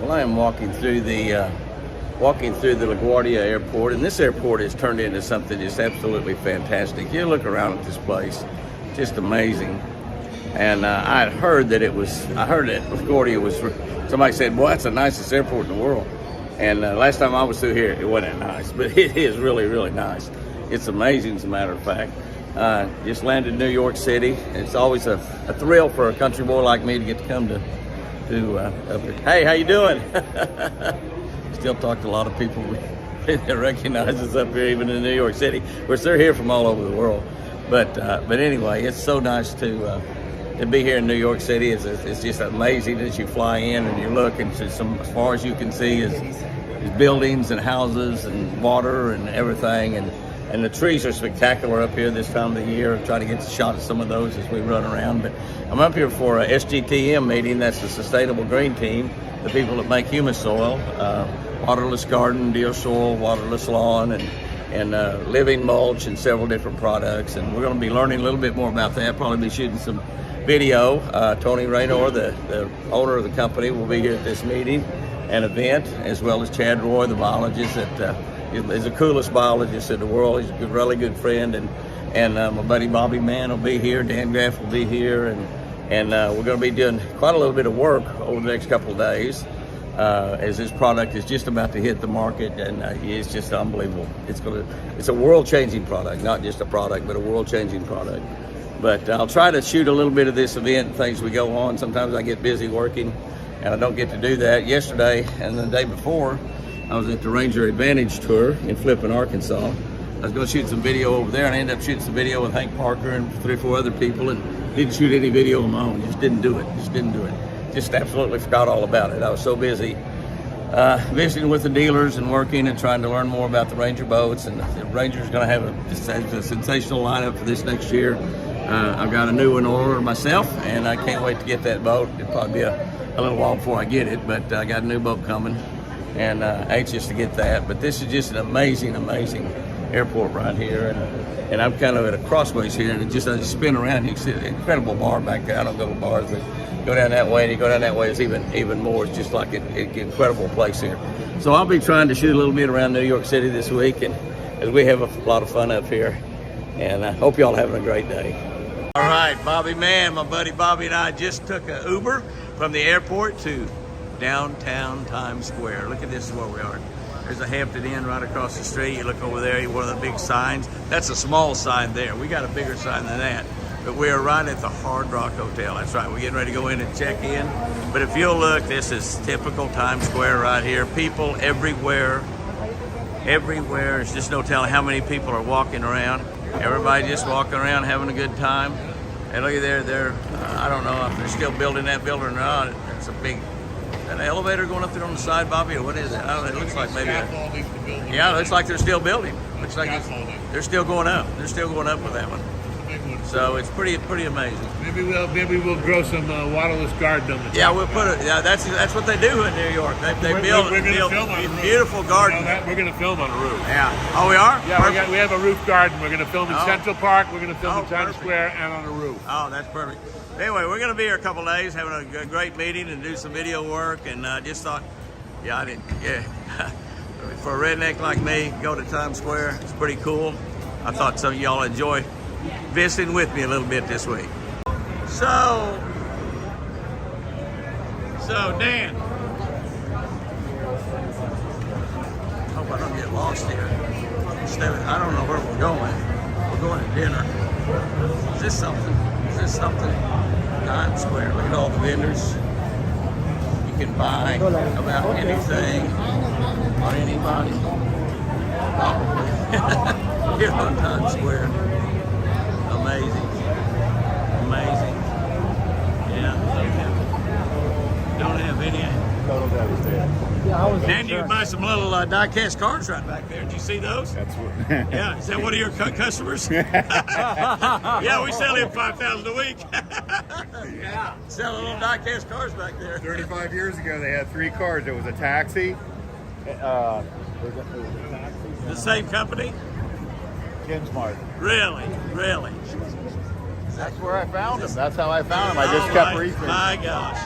Well, I am walking through the LaGuardia Airport, and this airport has turned into something just absolutely fantastic. You look around at this place, just amazing. And I heard that LaGuardia was. Somebody said, "Boy, that's the nicest airport in the world." And last time I was through here, it wasn't that nice, but it is really, really nice. It's amazing, as a matter of fact. Just landed in New York City. It's always a thrill for a country boy like me to get to come to up here. Hey, how you doing? Still talk to a lot of people that recognize us up here, even in New York City. Of course, they're here from all over the world. But anyway, it's so nice to be here in New York City. It's just amazing as you fly in and you look, and as far as you can see is buildings and houses and water and everything. And the trees are spectacular up here this time of the year. I'm trying to get a shot of some of those as we run around. But I'm up here for a SGTM meeting. That's the Sustainable Green Team, the people that make humus soil, waterless garden, deer soil, waterless lawn, and living mulch, and several different products. And we're going to be learning a little bit more about that. Probably be shooting some video. Tony Raynor, the owner of the company, will be here at this meeting and event, as well as Chad Roy, the biologist that is the coolest biologist in the world. He's a really good friend, and my buddy Bobby Mann will be here. Dan Graff will be here, and we're going to be doing quite a little bit of work over the next couple of days as this product is just about to hit the market, and it's just unbelievable. It's a world-changing product, not just a product, but a world-changing product. But I'll try to shoot a little bit of this event and things we go on. Sometimes I get busy working, and I don't get to do that. Yesterday and the day before, I was at the Ranger Advantage Tour in Flippin, Arkansas. I was going to shoot some video over there, and I ended up shooting some video with Hank Parker and 3 or 4 other people, and didn't shoot any video on my own. Just didn't do it. Just absolutely forgot all about it. I was so busy visiting with the dealers and working and trying to learn more about the Ranger boats. And the Ranger's going to have a sensational lineup for this next year. I've got a new one order myself, and I can't wait to get that boat. It'll probably be a little while before I get it, but I got a new boat coming, and anxious to get that. But this is just an amazing, amazing airport right here, and I'm kind of at a crossways here, and I just spin around. You can see an incredible bar back there. I don't go to bars, but go down that way, and you go down that way, it's even more. It's just like an incredible place here. So I'll be trying to shoot a little bit around New York City this week, and as we have a lot of fun up here, and I hope y'all having a great day. All right, Bobby Mann, my buddy Bobby, and I just took an Uber from the airport to downtown Times Square. Look at this, is where we are. There's a Hampton Inn right across the street. You look over there, one of the big signs. That's a small sign there. We got a bigger sign than that. But we're right at the Hard Rock Hotel. That's right, we're getting ready to go in and check in. But if you'll look, this is typical Times Square right here. People everywhere. There's just no telling how many people are walking around. Everybody just walking around having a good time. And look at there, I don't know if they're still building that building or not. It's a big, an elevator going up there on the side, Bobby, or what is it? I don't know, it looks like maybe yeah, it looks like they're still building. Looks like they're still going up. They're still going up with that one. So it's pretty amazing. Maybe we'll grow some waterless garden on the top. Yeah, we'll put it. Yeah, that's what they do in New York. They build beautiful gardens. We're going to film on a roof. Yeah. Oh, we are? Yeah, we have a roof garden. We're going to film in Central Park. We're going to film in Times Square and on a roof. Oh, that's perfect. Anyway, we're going to be here a couple days, having a great meeting and do some video work. And just thought, for a redneck like me, go to Times Square. It's pretty cool. I thought some of y'all enjoy visiting with me a little bit this week. So Dan, hope I don't get lost here. I don't know where we're going. We're going to dinner. Is this something? Times Square. Look at all the vendors. You can buy about anything on anybody. Probably. Here on Times Square. Amazing. Yeah. Don't have any. And you can buy some little die-cast cars right back there. Did you see those? That's what. Yeah. Is that one of your customers? Yeah, we sell him 5,000 a week. Yeah. Selling little die-cast cars back there. 35 years ago, they had 3 cars. There was a taxi. The same company? Jim's Mart. Really? That's where I found him. That's how I found him. I just kept researching. My gosh.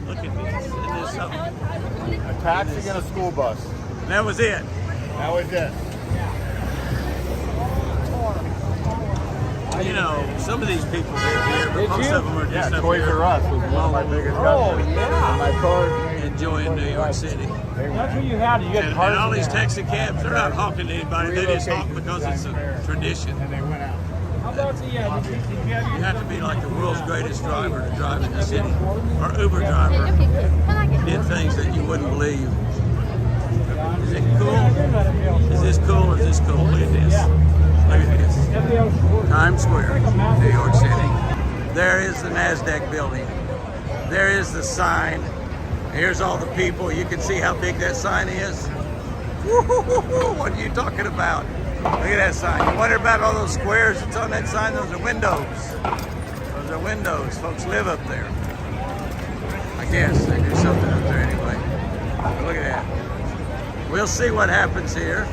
Look at this. was something. A taxi and a school bus. That was it. That was it. You know, some of these people live here, but most of them are just up Toys here R Us was one of my biggest customers. yeah. My cars. enjoying New York City. That's what you had. You get And all these taxi cabs, they're not hawking to anybody. They just hawk because it's a tradition. And they went out. How about the, did you have You have to be like the world's greatest driver to drive in the city, or Uber driver. Did things that you wouldn't believe. Is it cool? Is this cool or is this cool? Look at this. Look at this. Times Square, New York City. There is the NASDAQ building. There is the sign. Here's all the people. You can see how big that sign is. Woo-hoo-hoo-hoo. What are you talking about? Look at that sign. You wonder about all those squares that's on that sign? Those are windows. Those are windows. Folks live up there. I guess they do something up there anyway. But look at that. We'll see what happens here.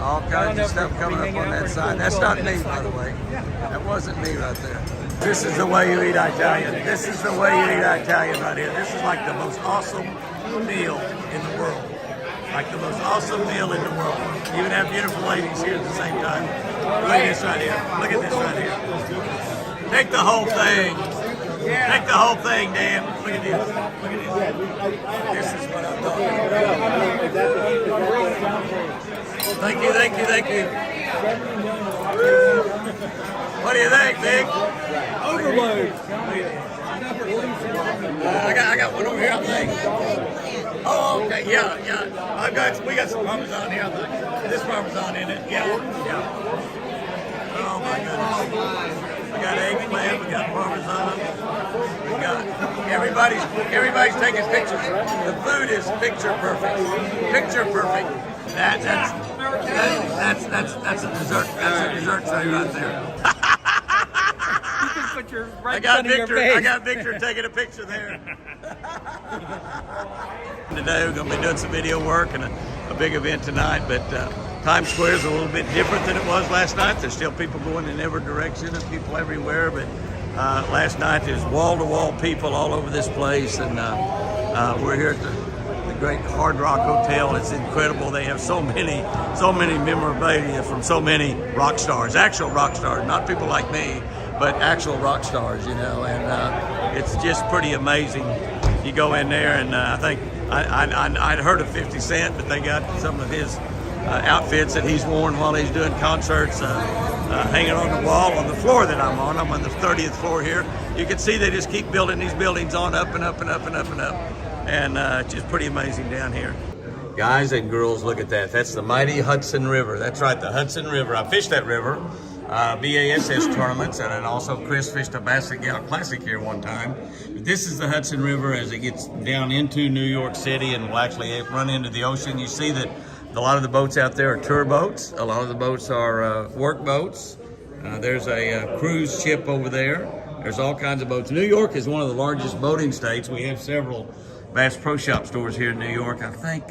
All kinds of stuff coming up on that sign. That's not me, by the way. That wasn't me right there. This is the way you eat Italian. This is the way you eat Italian right here. This is like the most awesome meal in the world. Like the most awesome meal in the world. You even have beautiful ladies here at the same time. Look at this right here. Look at this right here. Take the whole thing. Take the whole thing, Dan. Look at this. Look at this. This is what I'm talking about. Thank you, thank you, thank you. What do you think, Big? overload? I got one over here, I think. Oh, okay, yeah. We got some Parmesan here, I think. This Parmesan in it, yeah. Oh my goodness. We got eggplant, we got Parmesan. We got everybody's taking pictures. The food is picture perfect. Picture perfect. That's a dessert. That's a dessert tray right there. You can put your right I got in your Victor. face. I got Victor taking a picture there. Today we're going to be doing some video work and a big event tonight, but Times Square is a little bit different than it was last night. There's still people going in every direction and people everywhere, but last night there's wall-to-wall people all over this place, and we're here at the great Hard Rock Hotel. It's incredible. They have so many memorabilia from so many rock stars, actual rock stars, not people like me, but actual rock stars, you know, and it's just pretty amazing. You go in there, and I think I'd heard of 50 Cent, but they got some of his outfits that he's worn while he's doing concerts hanging on the wall on the floor that I'm on. I'm on the 30th floor here. You can see they just keep building these buildings on up and up and up and up and up. And it's just pretty amazing down here. Guys and girls, look at that. That's the mighty Hudson River. That's right, the Hudson River. I fished that river, BASS tournaments, and then also Chris fished a Basset Gal Classic here one time. But this is the Hudson River as it gets down into New York City and will actually run into the ocean. You see that a lot of the boats out there are tour boats. A lot of the boats are work boats. There's a cruise ship over there. There's all kinds of boats. New York is one of the largest boating states. We have several Bass Pro Shop stores here in New York. I think,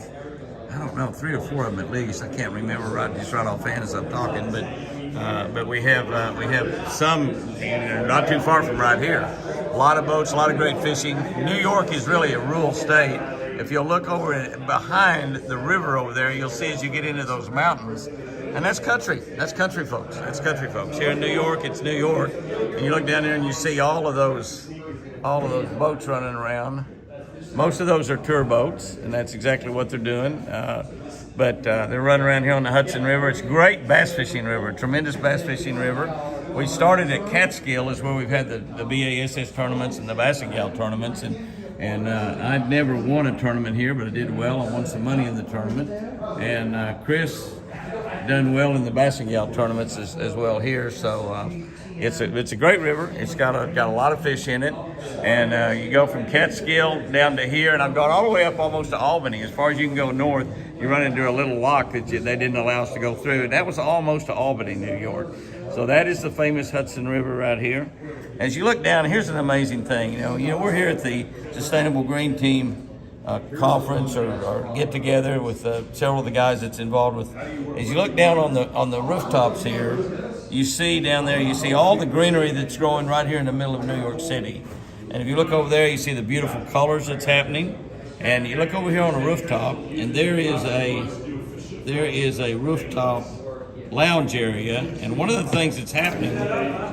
I don't know, 3 or 4 of them at least. I can't remember right offhand as I'm talking, but we have some not too far from right here. A lot of boats, a lot of great fishing. New York is really a rural state. If you'll look over behind the river over there, you'll see as you get into those mountains, and that's country. That's country folks. That's country folks. Here in New York, it's New York, and you look down there and you see all of those boats running around. Most of those are tour boats, and that's exactly what they're doing. But they're running around here on the Hudson River. It's a great bass fishing river, tremendous bass fishing river. We started at Catskill, is where we've had the BASS tournaments and the Basset Gal tournaments, and I'd never won a tournament here, but I did well. I won some money in the tournament, and Chris done well in the Basset Gal tournaments as well here. So it's a great river. It's got a lot of fish in it, and you go from Catskill down to here, and I've gone all the way up almost to Albany. As far as you can go north, you run into a little lock that they didn't allow us to go through, and that was almost to Albany, New York. So that is the famous Hudson River right here. As you look down, here's an amazing thing. You know, we're here at the Sustainable Green Team conference or get together with several of the guys that's involved with. As you look down on the rooftops here, you see down there, you see all the greenery that's growing right here in the middle of New York City. And if you look over there, you see the beautiful colors that's happening. And you look over here on a rooftop, and there is a rooftop lounge area. And one of the things that's happening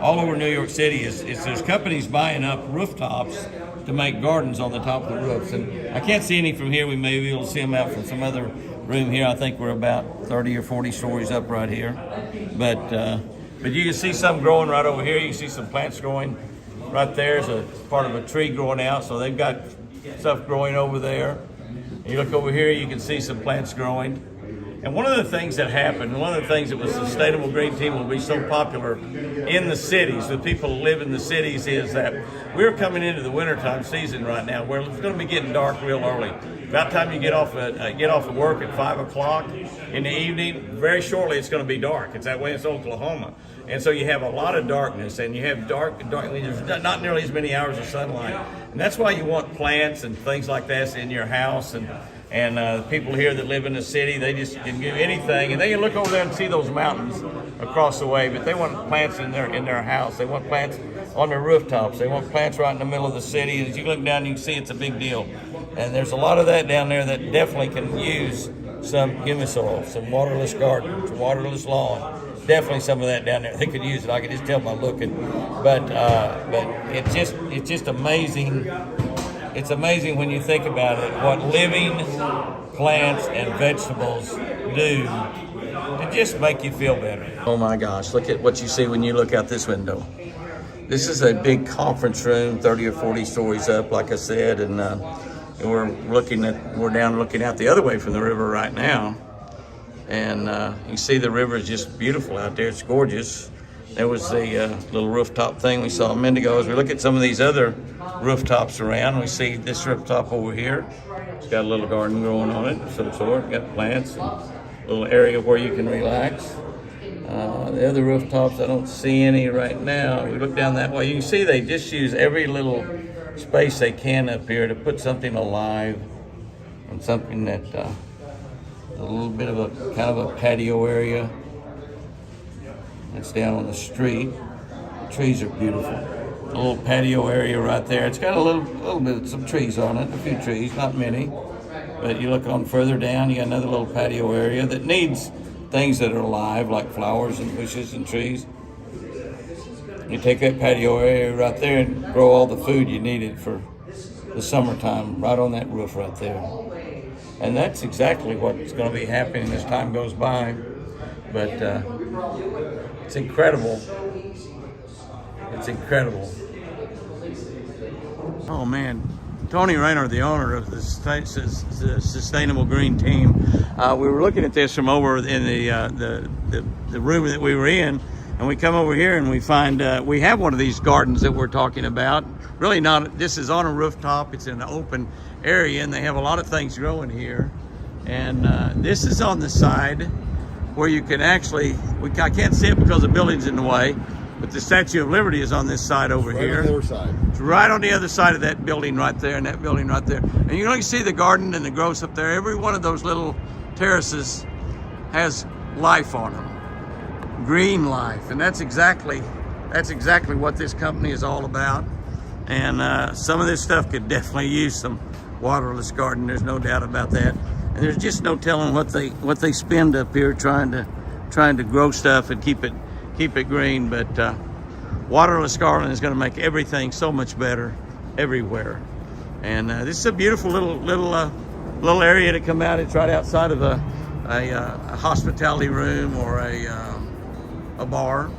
all over New York City is there's companies buying up rooftops to make gardens on the top of the roofs. And I can't see any from here. We may be able to see them out from some other room here. I think we're about 30 or 40 stories up right here. But you can see some growing right over here. You can see some plants growing right there. Is a part of a tree growing out. So they've got stuff growing over there. And you look over here, you can see some plants growing. And one of the things that happened, one of the things that was Sustainable Green Team will be so popular in the cities, the people who live in the cities, is that we're coming into the wintertime season right now where it's going to be getting dark real early. About the time you get off of work at 5 o'clock in the evening, very shortly it's going to be dark. It's that way in Oklahoma. And so you have a lot of darkness, and you have dark, there's not nearly as many hours of sunlight. And that's why you want plants and things like that in your house. And people here that live in the city, they just can do anything, and they can look over there and see those mountains across the way. But they want plants in their house. They want plants on their rooftops. They want plants right in the middle of the city. And as you look down, you can see it's a big deal. And there's a lot of that down there that definitely can use some humus oil, some waterless garden, some waterless lawn. Definitely some of that down there. They could use it. I could just tell by looking. But it's just amazing. It's amazing when you think about it, what living plants and vegetables do to just make you feel better. Oh my gosh, look at what you see when you look out this window. This is a big conference room, 30 or 40 stories up, like I said, and we're down looking out the other way from the river right now. And you see the river is just beautiful out there. It's gorgeous. There was the little rooftop thing we saw a minute ago. As we look at some of these other rooftops around, we see this rooftop over here. It's got a little garden growing on it of some sort. Got plants, a little area where you can relax. The other rooftops, I don't see any right now. We look down that way. You can see they just use every little space they can up here to put something alive and something that a little bit of a kind of a patio area. It's down on the street. The trees are beautiful. A little patio area right there. It's got a little bit of some trees on it, a few trees, not many. But you look on further down, you got another little patio area that needs things that are alive, like flowers and bushes and trees. You take that patio area right there and grow all the food you needed for the summertime right on that roof right there. And that's exactly what's going to be happening as time goes by. But it's incredible. It's incredible. Oh man, Tony Rayner, the owner of the Sustainable Green Team. We were looking at this from over in the room that we were in, and we come over here and we find we have one of these gardens that we're talking about. Really not. This is on a rooftop. It's in an open area, and they have a lot of things growing here. And this is on the side where you can actually, I can't see it because the building's in the way, but the Statue of Liberty is on this side over here. On the other side. It's right on the other side of that building right there, and that building right there. And you can see the garden and the growth up there. Every one of those little terraces has life on them, green life, and that's exactly what this company is all about. And some of this stuff could definitely use some waterless garden. There's no doubt about that. And there's just no telling what they spend up here trying to grow stuff and keep it green. But waterless garden is going to make everything so much better everywhere. And this is a beautiful little area to come out. It's right outside of a hospitality room or a bar,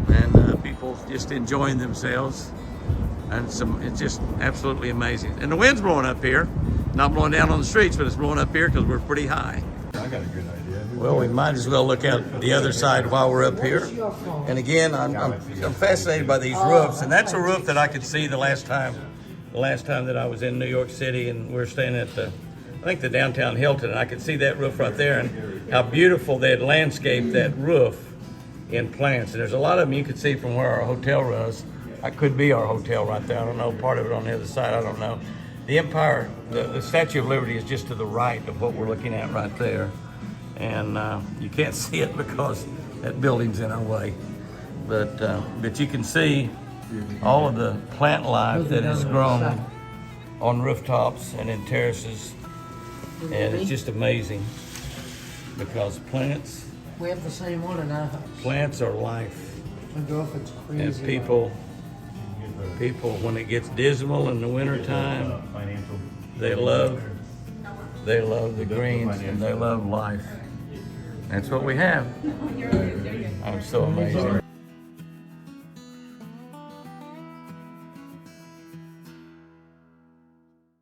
and people just enjoying themselves. And it's just absolutely amazing. And the wind's blowing up here. Not blowing down on the streets, but it's blowing up here because we're pretty high. I got a good idea. Well, we might as well look out the other side while we're up here. And again, I'm fascinated by these roofs. And that's a roof that I could see the last time that I was in New York City, and we were staying at the downtown Hilton, and I could see that roof right there and how beautiful they had landscaped that roof in plants. And there's a lot of them you could see from where our hotel was. That could be our hotel right there. I don't know, part of it on the other side, I don't know. The Empire, the Statue of Liberty is just to the right of what we're looking at right there. And you can't see it because that building's in our way. But you can see all of the plant life that has grown on rooftops and in terraces, and it's just amazing because plants We have the same one in our house. are life. My girlfriend's crazy. And people, when it gets dismal in the wintertime, they love the greens and they love life. That's what we have. I'm so amazing.